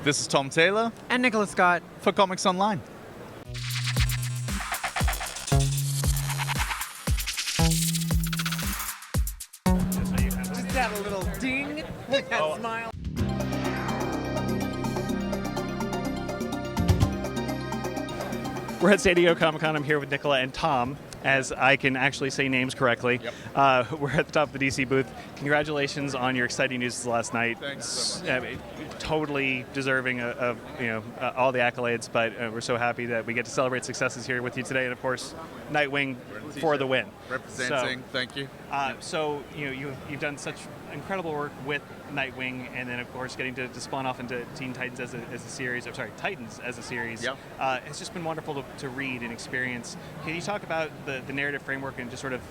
This is Tom Taylor And Nicola Scott. for Comics Online. Just had a little ding with that smile. We're at San Diego Comic-Con. I'm here with Nicola and Tom, as I can actually say names correctly. Yep. We're at the top of the DC booth. Congratulations on your exciting news last night. Thanks so Totally deserving of all the accolades, but we're so happy that we get to celebrate successes here with you today, and of course, Nightwing for the win. Representing, thank you. So you've done such incredible work with Nightwing, and then of course getting to spawn off into Teen Titans as a series. I'm sorry, Titans as a series. Yep. It's just been wonderful to read and experience. Can you talk about the narrative framework and just sort of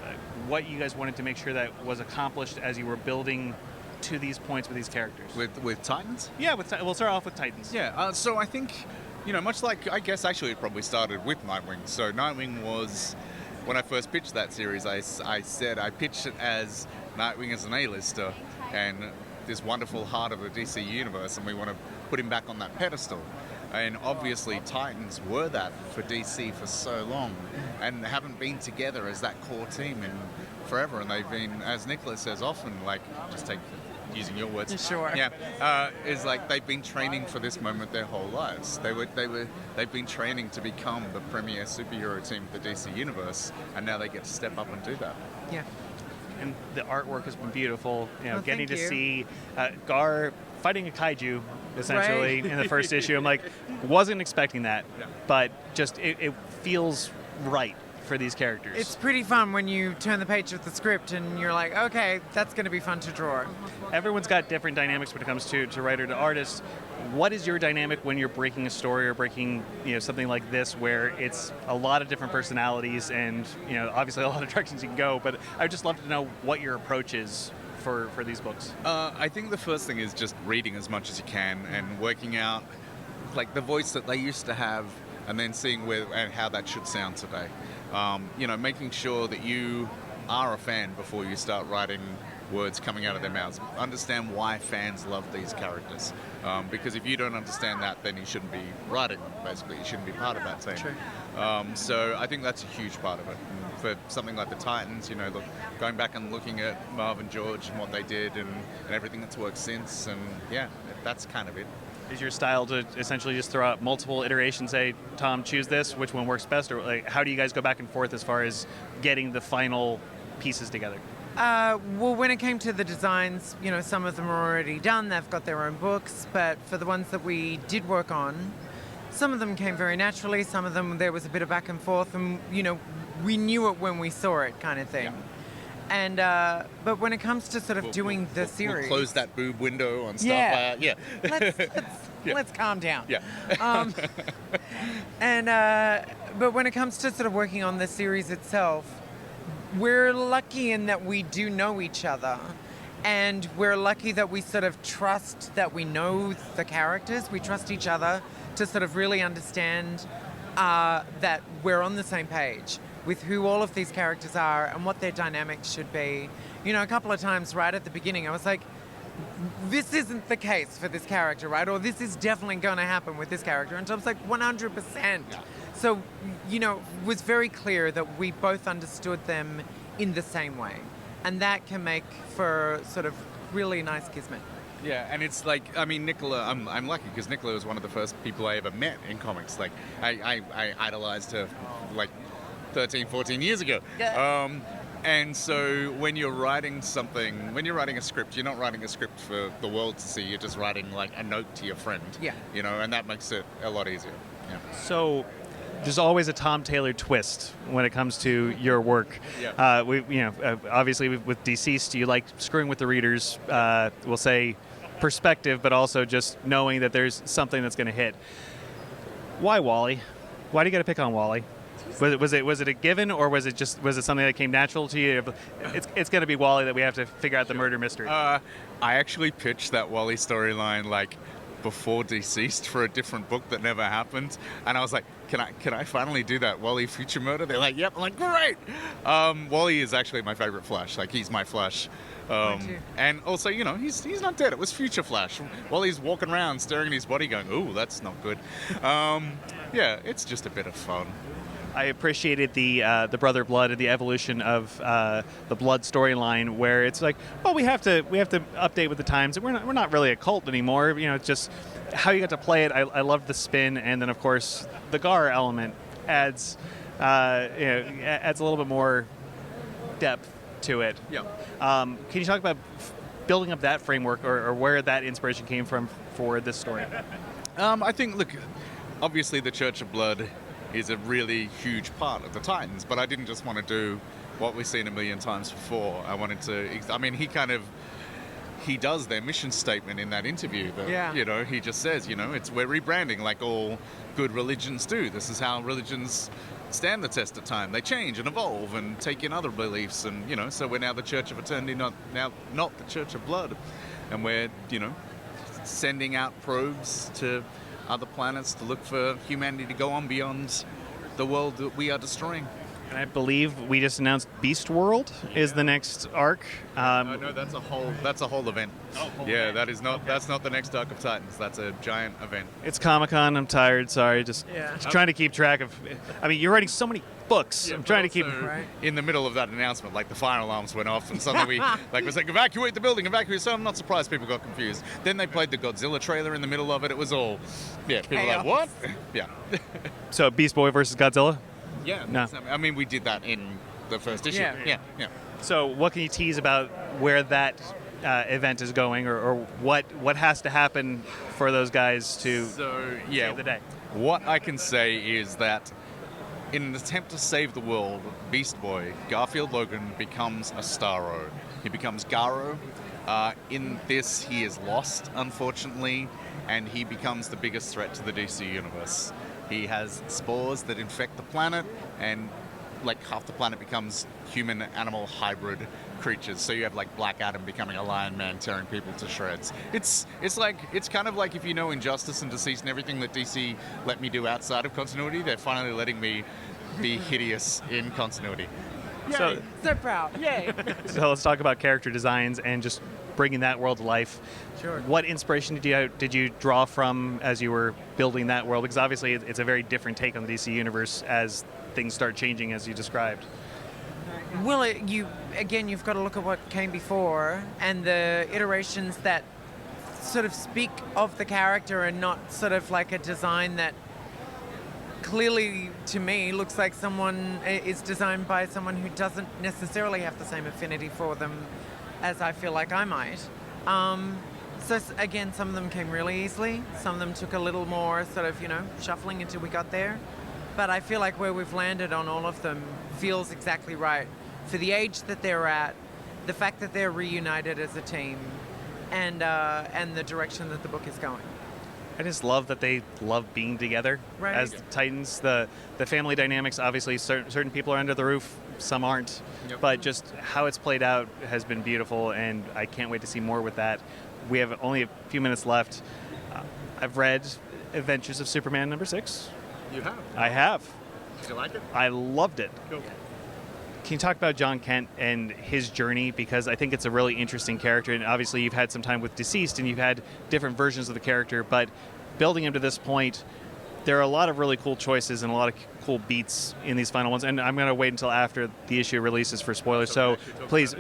what you guys wanted to make sure that was accomplished as you were building to these points with these characters? With Titans? Yeah, we'll start off with Titans. Yeah, so I think, much like, I guess actually it probably started with Nightwing. So Nightwing was, when I first pitched that series, I said I pitched it as Nightwing as an A-lister and this wonderful heart of the DC universe, and we want to put him back on that pedestal. And obviously Titans were that for DC for so long and haven't been together as that core team in forever. And they've been, as Nicola says often, like, just take using your words. Sure. Yeah, is like they've been training for this moment their whole lives. They've been training to become the premier superhero team of the DC universe, and now they get to step up and do that. Yeah. And the artwork has been beautiful. Getting to thank you. see Gar fighting a kaiju, essentially, Right. in the first issue. I'm like, wasn't expecting that, Yeah. but just it feels right for these characters. It's pretty fun when you turn the page of the script and you're like, okay, that's going to be fun to draw. Everyone's got different dynamics when it comes to writer to artist. What is your dynamic when you're breaking a story or breaking something like this, where it's a lot of different personalities and obviously a lot of directions you can go? But I'd just love to know what your approach is for these books. I think the first thing is just reading as much as you can and working out like the voice that they used to have, and then seeing where and how that should sound today. Making sure that you are a fan before you start writing words coming out of their mouths. Understand why fans love these characters. Because if you don't understand that, then you shouldn't be writing them, basically. You shouldn't be part of that team. True. So I think that's a huge part of it. And for something like the Titans, going back and looking at Marv and George and what they did and everything that's worked since, and yeah, that's kind of it. Is your style to essentially just throw out multiple iterations, say, Tom, choose this, which one works best? Or like, how do you guys go back and forth as far as getting the final pieces together? Well, when it came to the designs, some of them are already done. They've got their own books. But for the ones that we did work on, some of them came very naturally. Some of them, there was a bit of back and forth. And, we knew it when we saw it, kind of thing. Yeah. And but when it comes to sort of doing the series, We'll close that boob window on stuff. Yeah. Let's calm down. Yeah. But when it comes to sort of working on the series itself, we're lucky in that we do know each other, and we're lucky that we sort of trust that we know the characters. We trust each other to sort of really understand that we're on the same page with who all of these characters are and what their dynamics should be. A couple of times right at the beginning, I was like, this isn't the case for this character, right? Or this is definitely going to happen with this character. And Tom's like, 100%. Yeah. So, it was very clear that we both understood them in the same way. And that can make for sort of really nice kismet. Yeah, and it's like, Nicola, I'm lucky because Nicola was one of the first people I ever met in comics. Like, I idolized her, like, 13, 14 years ago. Yeah. And so when you're writing a script, you're not writing a script for the world to see. You're just writing, like, a note to your friend. Yeah. And that makes it a lot easier. Yeah. So there's always a Tom Taylor twist when it comes to your work. Yeah. Obviously with Deceased, you like screwing with the readers. We'll say perspective, but also just knowing that there's something that's going to hit. Why Wally? Why do you got to pick on Wally? Was it a given, or was it something that came natural to you? It's going to be Wally that we have to figure out the murder mystery. I actually pitched that Wally storyline like before Deceased for a different book that never happened, and I was like, can I finally do that Wally Future Murder? They're like, yep. I'm like, great. Wally is actually my favorite Flash. Like, he's my Flash. And also, you know, he's not dead. It was Future Flash. Wally's walking around staring at his body going, ooh, that's not good. Yeah, it's just a bit of fun. I appreciated the Brother Blood and the evolution of the Blood storyline, where it's like, well, we have to update with the times. We're not really a cult anymore. You know, it's just how you got to play it. I loved the spin, and then of course the Gar element adds adds a little bit more depth to it. Yeah. Can you talk about building up that framework, or where that inspiration came from for this story? I think, look, obviously the Church of Blood is a really huge part of the Titans, but I didn't just want to do what we've seen a million times before. I wanted to, I mean, he does their mission statement in that interview. That, you know, he just says, you know, we're rebranding like all good religions do. This is how religions stand the test of time. They change and evolve and take in other beliefs, and, you know, so we're now the Church of Eternity, not the Church of Blood. And we're, you know, sending out probes to other planets to look for humanity to go on beyond the world that we are destroying. And I believe we just announced Beast World is the next arc. No, that's a whole event. That's not the next arc of Titans. That's a giant event. It's Comic-Con. I'm tired. Sorry, just trying to keep track of. I mean, you're writing so many books. I'm trying to keep. In the middle of that announcement, like the fire alarms went off, and suddenly we was like, evacuate the building, evacuate. So I'm not surprised people got confused. Then they played the Godzilla trailer in the middle of it. It was all, people were like, what? Yeah. So Beast Boy versus Godzilla. Yeah. No. I mean, we did that in the first issue. Yeah. So what can you tease about where that event is going, or what has to happen for those guys to save the day? What I can say is that in an attempt to save the world, Beast Boy, Garfield Logan, becomes a Starro. He becomes Garo. In this, he is lost, unfortunately, and he becomes the biggest threat to the DC universe. He has spores that infect the planet, and like half the planet becomes human-animal hybrid creatures. So you have like Black Adam becoming a Lion Man, tearing people to shreds. It's kind of like if you know Injustice and Deceased and everything that DC let me do outside of continuity, they're finally letting me be hideous in continuity. Yay. So proud. Yay. So let's talk about character designs and just bringing that world to life. Sure. What inspiration did you draw from as you were building that world? Because obviously it's a very different take on the DC universe as things start changing, as you described. Well, you've got to look at what came before and the iterations that sort of speak of the character and not sort of like a design that clearly, to me, looks like someone is designed by someone who doesn't necessarily have the same affinity for them as I feel like I might. So again, some of them came really easily. Some of them took a little more sort of, shuffling until we got there. But I feel like where we've landed on all of them feels exactly right for the age that they're at, the fact that they're reunited as a team, and the direction that the book is going. I just love that they love being together as Titans. The family dynamics, obviously, certain people are under the roof, some aren't. Yep. But just how it's played out has been beautiful, and I can't wait to see more with that. We have only a few minutes left. I've read Adventures of Superman #6. You have? I have. Did you like it? I loved it. Cool. Can you talk about Jon Kent and his journey? Because I think it's a really interesting character, and obviously you've had some time with Deceased, and you've had different versions of the character, but building him to this point, there are a lot of really cool choices and a lot of cool beats in these final ones, and I'm going to wait until after the issue releases for spoilers, so please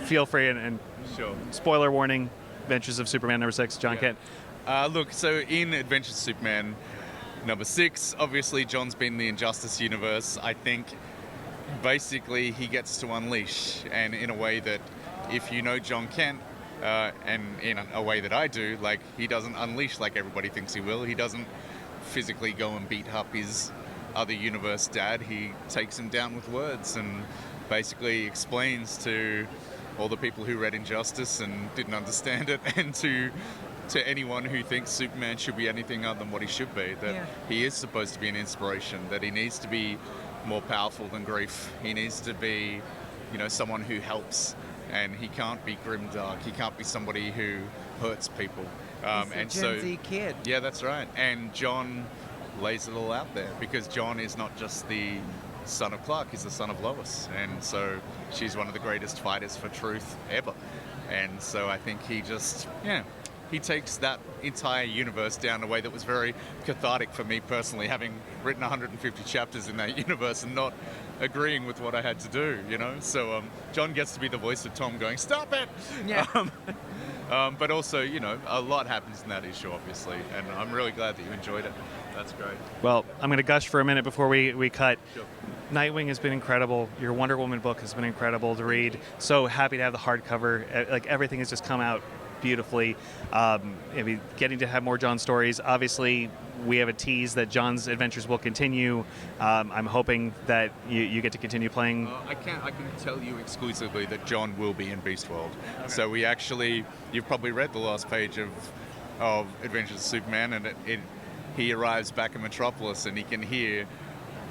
feel free, and sure. Spoiler warning, Adventures of Superman #6, Jon Kent. Look, so in Adventures of Superman #6, obviously Jon's been in the Injustice universe. I think basically he gets to unleash, and in a way that if you know Jon Kent, and in a way that I do, like, he doesn't unleash like everybody thinks he will. He doesn't physically go and beat up his other universe dad. He takes him down with words and basically explains to all the people who read Injustice and didn't understand it, and to anyone who thinks Superman should be anything other than what he should be, that he is supposed to be an inspiration, that he needs to be more powerful than grief. He needs to be, someone who helps, and he can't be grimdark. He can't be somebody who hurts people. He's a Gen Z kid. Yeah, that's right. And Jon lays it all out there because Jon is not just the son of Clark, he's the son of Lois. And so she's one of the greatest fighters for truth ever. And so I think he just, he takes that entire universe down in a way that was very cathartic for me personally, having written 150 chapters in that universe and not agreeing with what I had to do, So Jon gets to be the voice of Tom going, stop it! Yeah. But also, a lot happens in that issue, obviously, and I'm really glad that you enjoyed it. That's great. Well, I'm going to gush for a minute before we cut. Sure. Nightwing has been incredible. Your Wonder Woman book has been incredible to read. So happy to have the hardcover. Like, everything has just come out beautifully. Getting to have more Jon stories. Obviously, we have a tease that Jon's adventures will continue. I'm hoping that you get to continue playing. I can tell you exclusively that Jon will be in Beast World. Okay. So you've probably read the last page of Adventures of Superman, and he arrives back in Metropolis and he can hear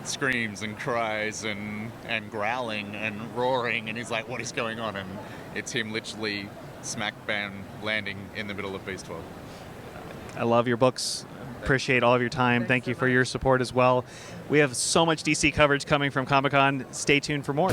screams and cries and growling and roaring, and he's like, what is going on? And it's him literally smack bam landing in the middle of Beast World. I love your books. Appreciate all of your time. Thank you for your support as well. We have so much DC coverage coming from Comic-Con. Stay tuned for more.